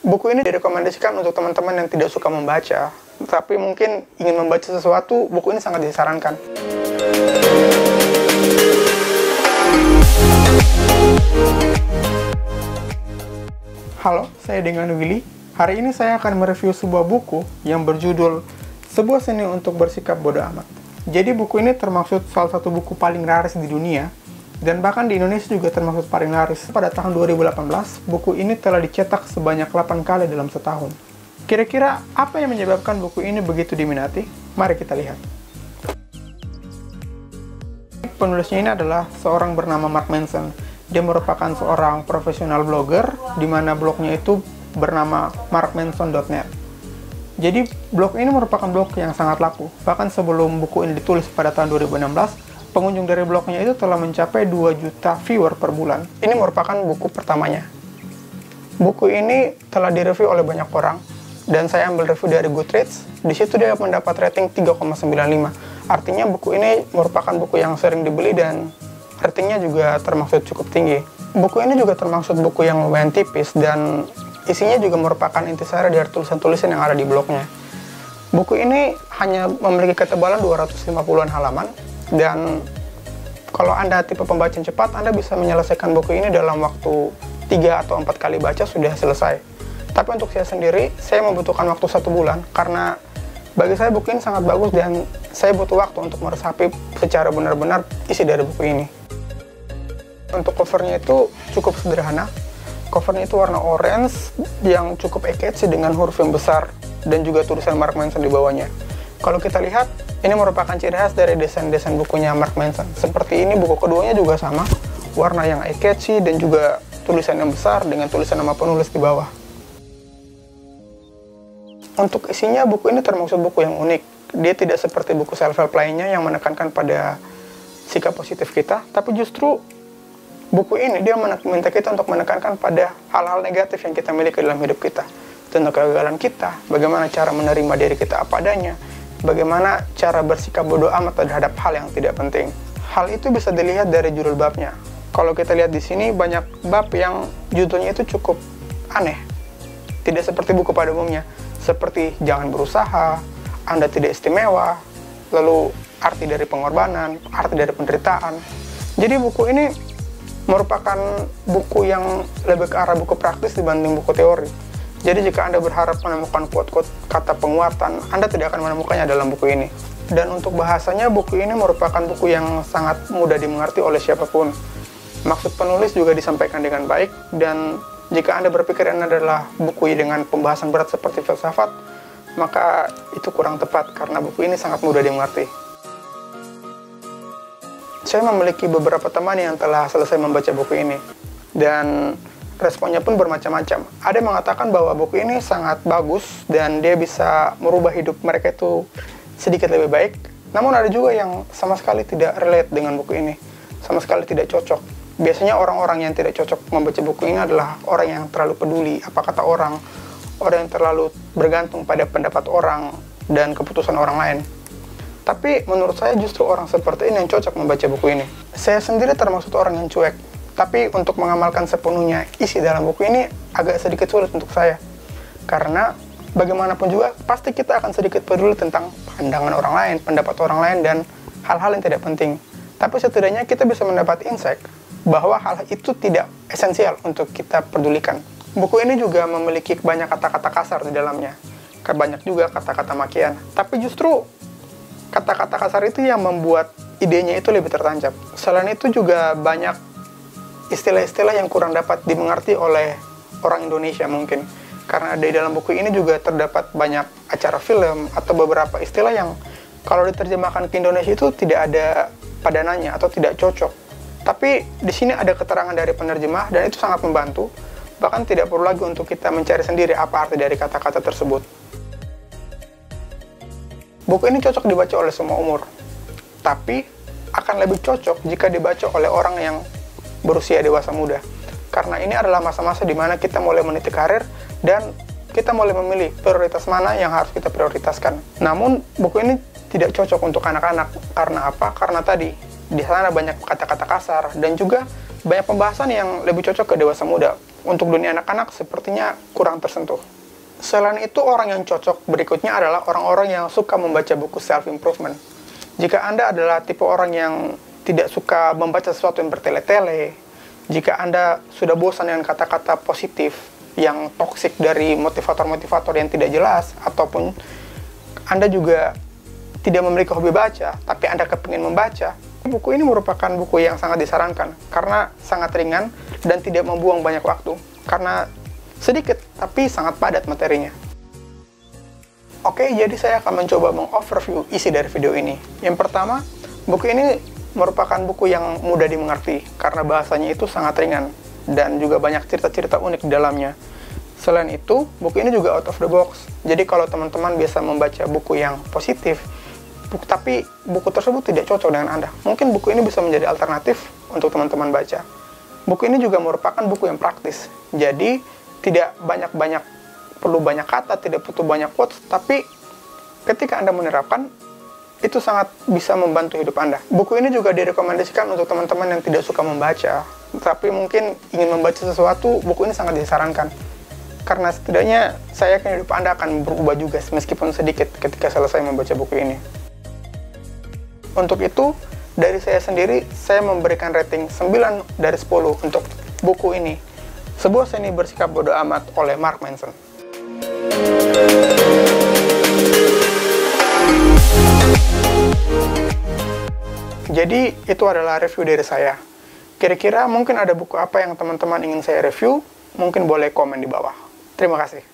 Buku ini direkomendasikan untuk teman-teman yang tidak suka membaca, tapi mungkin ingin membaca sesuatu, buku ini sangat disarankan. Halo, saya dengan Willy. Hari ini saya akan mereview sebuah buku yang berjudul Sebuah Seni untuk Bersikap Bodo Amat. Jadi buku ini termasuk salah satu buku paling laris di dunia, dan bahkan di Indonesia juga termasuk paling laris. Pada tahun 2018, buku ini telah dicetak sebanyak 8 kali dalam setahun. Kira-kira apa yang menyebabkan buku ini begitu diminati? Mari kita lihat. Penulisnya ini adalah seorang bernama Mark Manson. Dia merupakan seorang profesional blogger, di mana blognya itu bernama markmanson.net. Jadi blog ini merupakan blog yang sangat laku. Bahkan sebelum buku ini ditulis pada tahun 2016, pengunjung dari blognya itu telah mencapai 2 juta viewer per bulan. Ini merupakan buku pertamanya. Buku ini telah direview oleh banyak orang, dan saya ambil review dari Goodreads. Di situ dia mendapat rating 3,95. Artinya buku ini merupakan buku yang sering dibeli dan ratingnya juga termasuk cukup tinggi. Buku ini juga termasuk buku yang lumayan tipis, dan isinya juga merupakan intisari dari tulisan-tulisan yang ada di blognya. Buku ini hanya memiliki ketebalan 250-an halaman, dan kalau Anda tipe pembaca yang cepat, Anda bisa menyelesaikan buku ini dalam waktu 3 atau 4 kali baca sudah selesai. Tapi untuk saya sendiri, saya membutuhkan waktu 1 bulan, karena bagi saya buku ini sangat bagus dan saya butuh waktu untuk meresapi secara benar-benar isi dari buku ini. Untuk covernya itu cukup sederhana. Covernya itu warna orange yang cukup eye-catchy dengan huruf yang besar dan juga tulisan Mark Manson di bawahnya. Kalau kita lihat, ini merupakan ciri khas dari desain-desain bukunya Mark Manson. Seperti ini, buku keduanya juga sama, warna yang eye-catchy dan juga tulisan yang besar dengan tulisan nama penulis di bawah. Untuk isinya, buku ini termasuk buku yang unik. Dia tidak seperti buku self-help lainnya yang menekankan pada sikap positif kita, tapi justru buku ini dia meminta kita untuk menekankan pada hal-hal negatif yang kita miliki dalam hidup kita. Tentang kegagalan kita, bagaimana cara menerima diri kita apa adanya, bagaimana cara bersikap bodoh amat terhadap hal yang tidak penting. Hal itu bisa dilihat dari judul babnya. Kalau kita lihat di sini, banyak bab yang judulnya itu cukup aneh. Tidak seperti buku pada umumnya. Seperti jangan berusaha, Anda tidak istimewa, lalu arti dari pengorbanan, arti dari penderitaan. Jadi buku ini merupakan buku yang lebih ke arah buku praktis dibanding buku teori. Jadi jika Anda berharap menemukan quote-quote kata penguatan, Anda tidak akan menemukannya dalam buku ini. Dan untuk bahasanya, buku ini merupakan buku yang sangat mudah dimengerti oleh siapapun. Maksud penulis juga disampaikan dengan baik, dan jika Anda berpikir ini adalah buku dengan pembahasan berat seperti filsafat, maka itu kurang tepat karena buku ini sangat mudah dimengerti. Saya memiliki beberapa teman yang telah selesai membaca buku ini, dan responnya pun bermacam-macam. Ada yang mengatakan bahwa buku ini sangat bagus dan dia bisa merubah hidup mereka itu sedikit lebih baik. Namun ada juga yang sama sekali tidak relate dengan buku ini, sama sekali tidak cocok. Biasanya orang-orang yang tidak cocok membaca buku ini adalah orang yang terlalu peduli apa kata orang yang terlalu bergantung pada pendapat orang dan keputusan orang lain. Tapi menurut saya justru orang seperti ini yang cocok membaca buku ini. Saya sendiri termasuk orang yang cuek, tapi untuk mengamalkan sepenuhnya isi dalam buku ini agak sedikit sulit untuk saya. Karena bagaimanapun juga, pasti kita akan sedikit peduli tentang pandangan orang lain, pendapat orang lain, dan hal-hal yang tidak penting. Tapi setidaknya kita bisa mendapat insight bahwa hal itu tidak esensial untuk kita pedulikan. Buku ini juga memiliki banyak kata-kata kasar di dalamnya. Banyak juga kata-kata makian. Tapi justru kata-kata kasar itu yang membuat idenya itu lebih tertancap. Selain itu juga banyak istilah-istilah yang kurang dapat dimengerti oleh orang Indonesia mungkin. Karena di dalam buku ini juga terdapat banyak acara film atau beberapa istilah yang kalau diterjemahkan ke Indonesia itu tidak ada padanannya atau tidak cocok. Tapi di sini ada keterangan dari penerjemah dan itu sangat membantu. Bahkan tidak perlu lagi untuk kita mencari sendiri apa arti dari kata-kata tersebut. Buku ini cocok dibaca oleh semua umur, tapi akan lebih cocok jika dibaca oleh orang yang berusia dewasa muda. Karena ini adalah masa-masa di mana kita mulai meniti karir dan kita mulai memilih prioritas mana yang harus kita prioritaskan. Namun, buku ini tidak cocok untuk anak-anak. Karena apa? Karena tadi, di sana banyak kata-kata kasar dan juga banyak pembahasan yang lebih cocok ke dewasa muda. Untuk dunia anak-anak sepertinya kurang tersentuh. Selain itu, orang yang cocok berikutnya adalah orang-orang yang suka membaca buku self-improvement. Jika Anda adalah tipe orang yang tidak suka membaca sesuatu yang bertele-tele, jika Anda sudah bosan dengan kata-kata positif yang toksik dari motivator-motivator yang tidak jelas, ataupun Anda juga tidak memiliki hobi baca, tapi Anda kepingin membaca, buku ini merupakan buku yang sangat disarankan, karena sangat ringan dan tidak membuang banyak waktu, karena sedikit tapi sangat padat materinya. Oke, jadi saya akan mencoba meng-overview isi dari video ini. Yang pertama, buku ini merupakan buku yang mudah dimengerti, karena bahasanya itu sangat ringan, dan juga banyak cerita-cerita unik di dalamnya. Selain itu, buku ini juga out of the box, jadi kalau teman-teman biasa membaca buku yang positif, tapi buku tersebut tidak cocok dengan Anda, mungkin buku ini bisa menjadi alternatif untuk teman-teman baca. Buku ini juga merupakan buku yang praktis, jadi tidak perlu banyak kata, tidak butuh banyak quotes, tapi ketika Anda menerapkan, itu sangat bisa membantu hidup Anda. Buku ini juga direkomendasikan untuk teman-teman yang tidak suka membaca, tapi mungkin ingin membaca sesuatu, buku ini sangat disarankan. Karena setidaknya saya yakin hidup Anda akan berubah juga, meskipun sedikit ketika selesai membaca buku ini. Untuk itu, dari saya sendiri, saya memberikan rating 9 dari 10 untuk buku ini. Sebuah Seni Bersikap Bodoh Amat oleh Mark Manson. Jadi, itu adalah review dari saya. Kira-kira mungkin ada buku apa yang teman-teman ingin saya review? Mungkin boleh komen di bawah. Terima kasih.